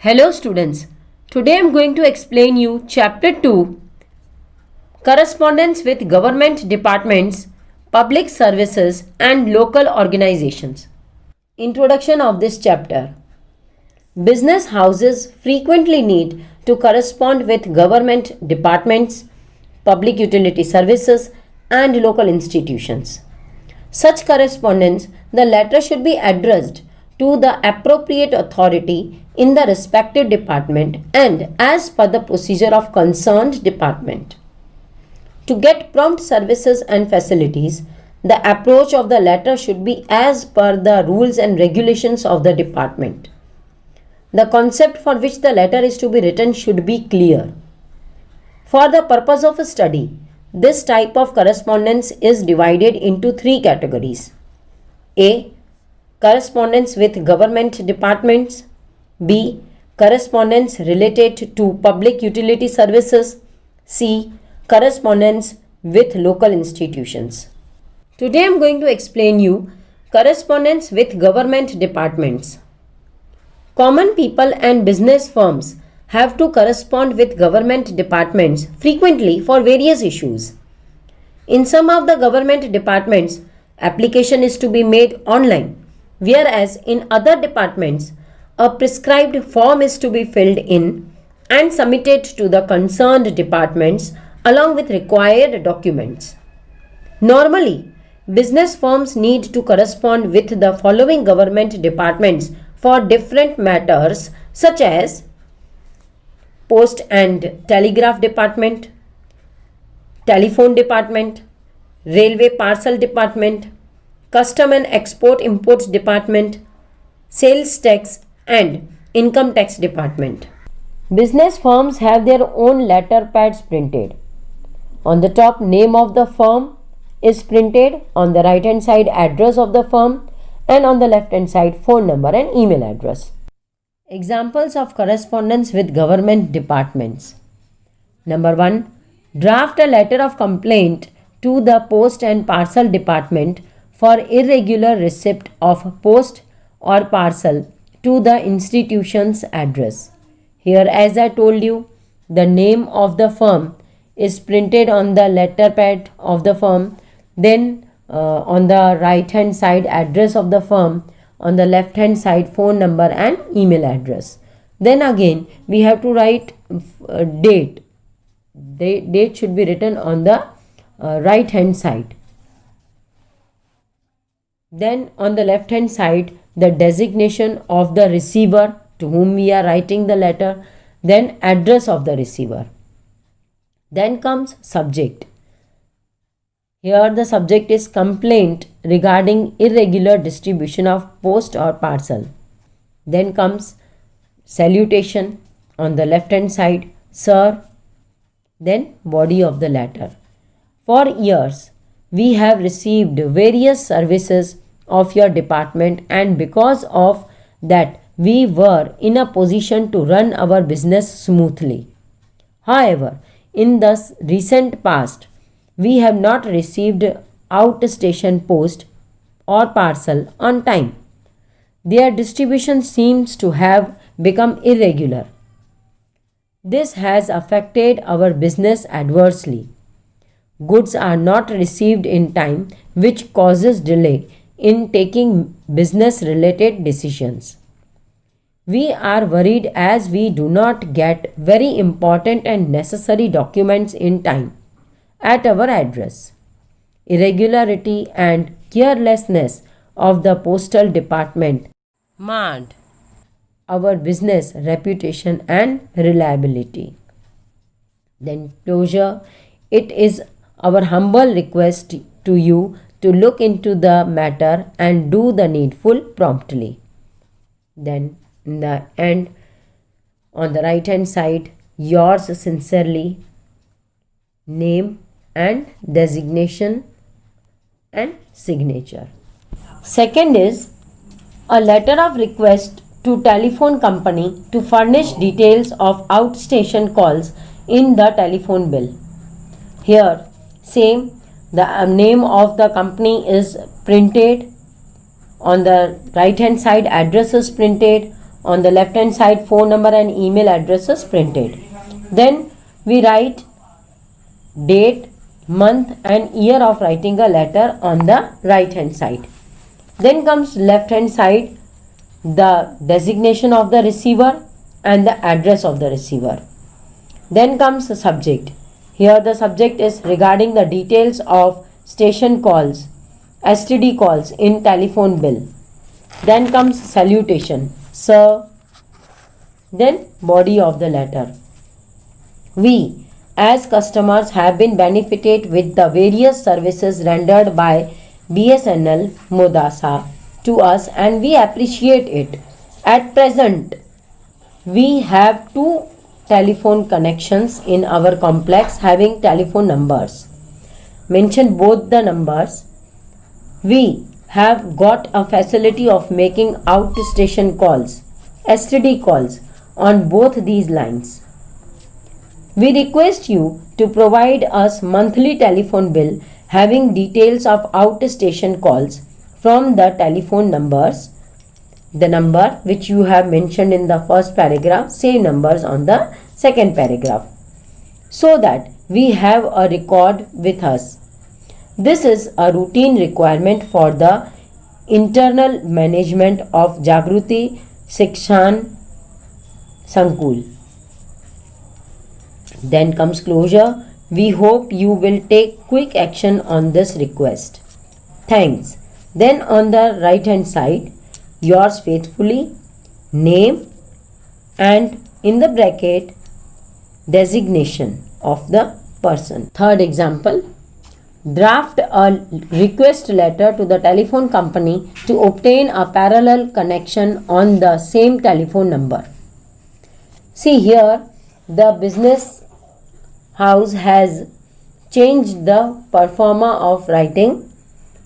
Hello students, today I am going to explain you chapter 2 Correspondence with Government Departments, Public Services and Local Organizations. Introduction of this chapter. Business houses frequently need to correspond with government departments, public utility services and local institutions. Such correspondence, the letter should be addressed to the appropriate authority in the respective department and as per the procedure of concerned department. To get prompt services and facilities, the approach of the letter should be as per the rules and regulations of the department. The concept for which the letter is to be written should be clear. For the purpose of a study, this type of correspondence is divided into three categories. A. Correspondence with government departments. B. Correspondence related to public utility services. C. Correspondence with local institutions. Today I am going to explain you correspondence with government departments. Common people and business firms have to correspond with government departments frequently for various issues. In some of the government departments, application is to be made online, whereas in other departments, a prescribed form is to be filled in and submitted to the concerned departments along with required documents. Normally, business firms need to correspond with the following government departments for different matters such as Post and Telegraph Department, Telephone Department, Railway Parcel Department, Custom and Export Imports Department, Sales Tax and Income Tax Department. Business firms have their own letter pads printed. On the top, name of the firm is printed, on the right hand side address of the firm, and on the left hand side phone number and email address. Examples of correspondence with government departments. Number 1. Draft a letter of complaint to the Post and Parcel Department for irregular receipt of post or parcel to the institution's address. Here, as I told you, the name of the firm is printed on the letter pad of the firm, then on the right hand side address of the firm, on the left hand side phone number and email address. Then again we have to write date. Date should be written on the right hand side. Then on the left hand side the designation of the receiver to whom we are writing the letter, then address of the receiver. Then comes subject. Here the subject is complaint regarding irregular distribution of post or parcel. Then comes salutation on the left hand side, sir. Then body of the letter. For years we have received various services of your department, and because of that we were in a position to run our business smoothly. However, in the recent past, we have not received outstation post or parcel on time. Their distribution seems to have become irregular. This has affected our business adversely. Goods are not received in time, which causes delay in taking business-related decisions. We are worried as we do not get very important and necessary documents in time at our address. Irregularity and carelessness of the postal department marred our business reputation and reliability. Then closure. It is our humble request to you to look into the matter and do the needful promptly. Then in the end, on the right hand side, yours sincerely, name and designation and signature. Second is a letter of request to telephone company to furnish details of outstation calls in the telephone bill. Here same, the name of the company is printed, on the right hand side address is printed, On the left hand side, phone number and email address is printed. Then we write date, month and year of writing a letter on the right hand side. Then comes left hand side, the designation of the receiver and the address of the receiver. Then comes the subject. Here the subject is regarding the details of station calls, STD calls in telephone bill. Then comes salutation, sir. Then body of the letter. We as customers have been benefited with the various services rendered by BSNL Modasa to us and we appreciate it. At present, we have 2 telephone connections in our complex having telephone numbers. Mention both the numbers. We have got a facility of making out-station calls, STD calls on both these lines. We request you to provide us monthly telephone bill having details of out-station calls from the telephone numbers, the number which you have mentioned in the first paragraph, same numbers on the second paragraph, so that we have a record with us. This is a routine requirement for the internal management of Jagruti Shikshan Sankul. Then comes closure. We hope you will take quick action on this request. Thanks. Then on the right hand side, yours faithfully, name and in the bracket designation of the person. Third example, draft a request letter to the telephone company to obtain a parallel connection on the same telephone number. See here, the business house has changed the performer of writing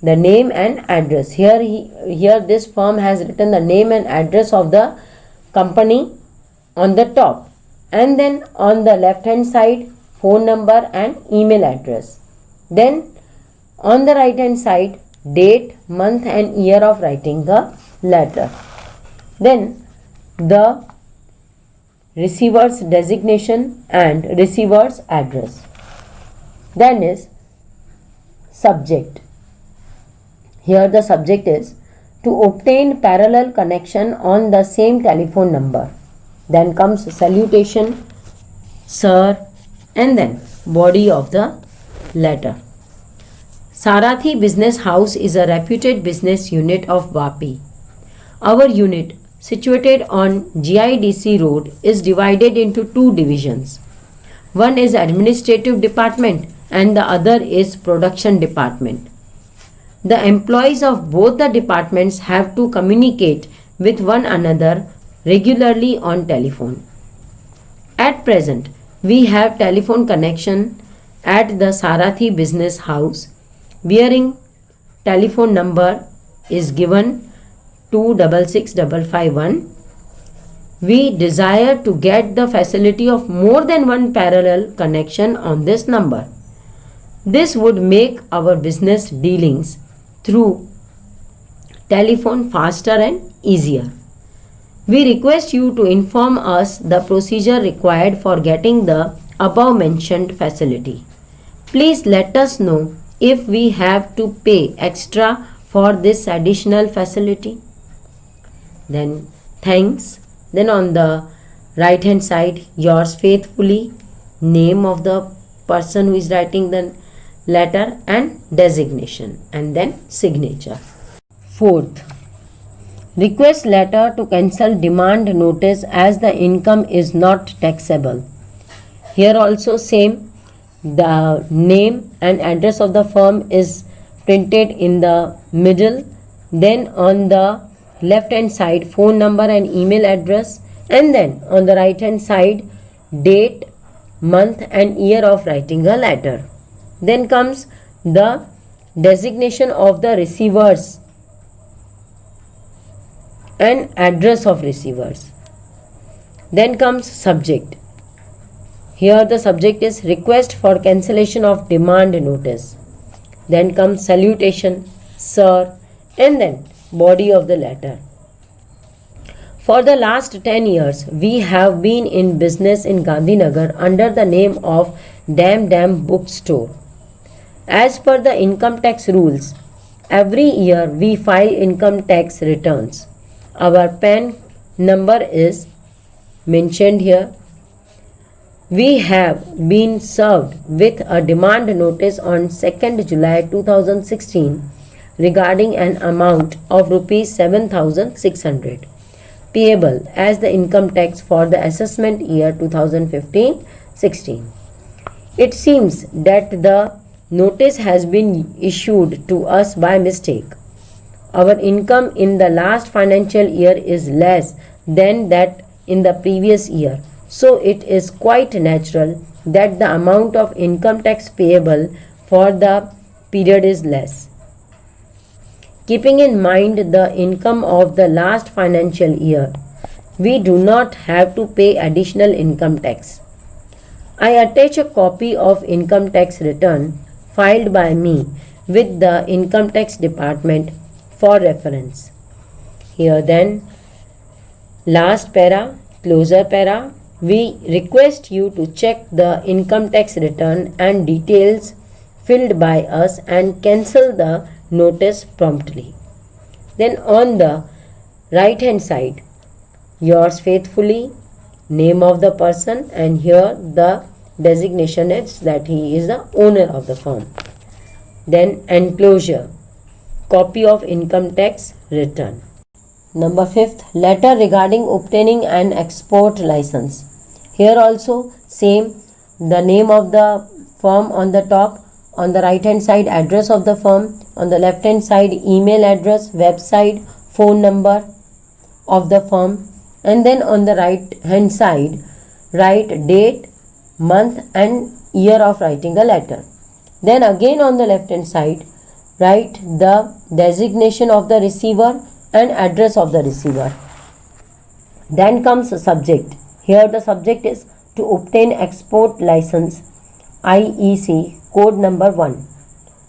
the name and address. Here this firm has written the name and address of the company on the top, and then on the left hand side phone number and email address. Then on the right hand side date, month and year of writing the letter. Then the receiver's designation and receiver's address. Then is subject. Here the subject is to obtain parallel connection on the same telephone number. Then comes salutation, sir, and then body of the letter. Sarathi Business House is a reputed business unit of Vapi. Our unit, situated on GIDC Road, is divided into 2 divisions. One is administrative department and the other is production department. The employees of both the departments have to communicate with one another regularly on telephone. At present, we have telephone connection at the Sarathi Business House, wherein telephone number is given 266551. We desire to get the facility of more than one parallel connection on this number. This would make our business dealings through telephone faster and easier. We request you to inform us the procedure required for getting the above mentioned facility. Please let us know if we have to pay extra for this additional facility. Then thanks. Then on the right hand side, yours faithfully, name of the person who is writing the letter and designation, and then signature. Fourth, request letter to cancel demand notice as the income is not taxable. Here also same, the name and address of the firm is printed in the middle. Then on the left hand side, phone number and email address, and then on the right hand side, date, month and year of writing a letter. Then comes the designation of the receivers and address of receivers. Then comes subject. Here the subject is request for cancellation of demand notice. Then comes salutation, sir, and then body of the letter. For the last 10 years, we have been in business in Gandhinagar under the name of Dam Bookstore. As per the income tax rules, every year we file income tax returns. Our PAN number is mentioned here. We have been served with a demand notice on 2nd July 2016 regarding an amount of rupees 7,600 payable as the income tax for the assessment year 2015-16. It seems that the notice has been issued to us by mistake. Our income in the last financial year is less than that in the previous year, so it is quite natural that the amount of income tax payable for the period is less. Keeping in mind the income of the last financial year, we do not have to pay additional income tax. I attach a copy of income tax return filed by me with the income tax department for reference. Here then, last para, closer para, we request you to check the income tax return and details filled by us and cancel the notice promptly. Then on the right hand side, yours faithfully, name of the person, and here the designation is that he is the owner of the firm. Then enclosure, copy of income tax return. Number 5th, letter regarding obtaining an export license. Here also same, the name of the firm on the top, on the right hand side address of the firm, on the left hand side email address, website, phone number of the firm, and then on the right hand side write date, month and year of writing the letter. Then again on the left hand side write the designation of the receiver and address of the receiver. Then comes the subject. Here the subject is to obtain export license, IEC code number 1.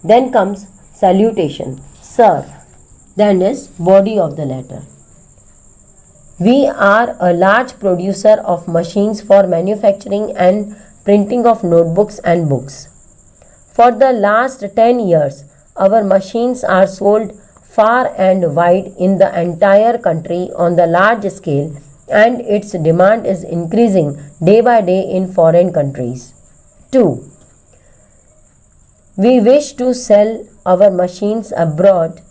Then comes salutation, sir. Then is body of the letter. We are a large producer of machines for manufacturing and printing of notebooks and books. For the last 10 years, our machines are sold far and wide in the entire country on the large scale, and its demand is increasing day by day in foreign countries. 2. We wish to sell our machines abroad,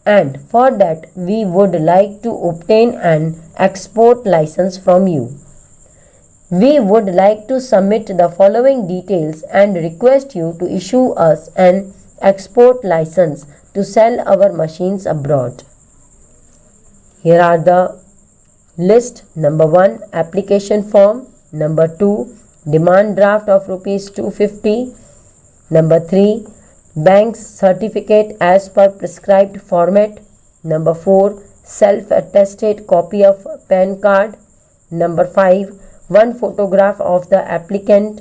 and for that we would like to obtain an export license from you. We would like to submit the following details and request you to issue us an export license to sell our machines abroad. Here are the list. Number 1, application form. Number 2, demand draft of rupees 250. Number 3, bank's certificate as per prescribed format. Number 4, self-attested copy of PAN card. Number 5, one photograph of the applicant.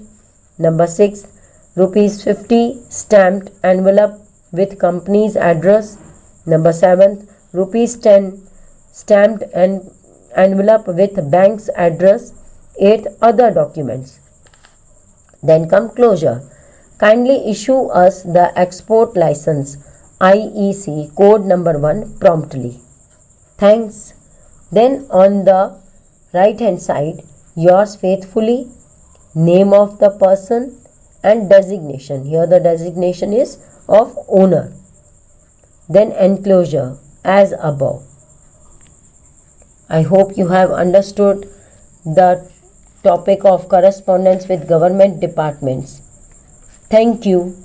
Number 6, rupees 50 stamped envelope with company's address. Number 7, rupees 10 stamped envelope with bank's address. 8, other documents. Then come closure. Kindly issue us the export license, IEC code number 1 promptly. Thanks. Then on the right hand side, yours faithfully, name of the person and designation. Here the designation is of owner. Then enclosure as above. I hope you have understood the topic of correspondence with government departments. Thank you.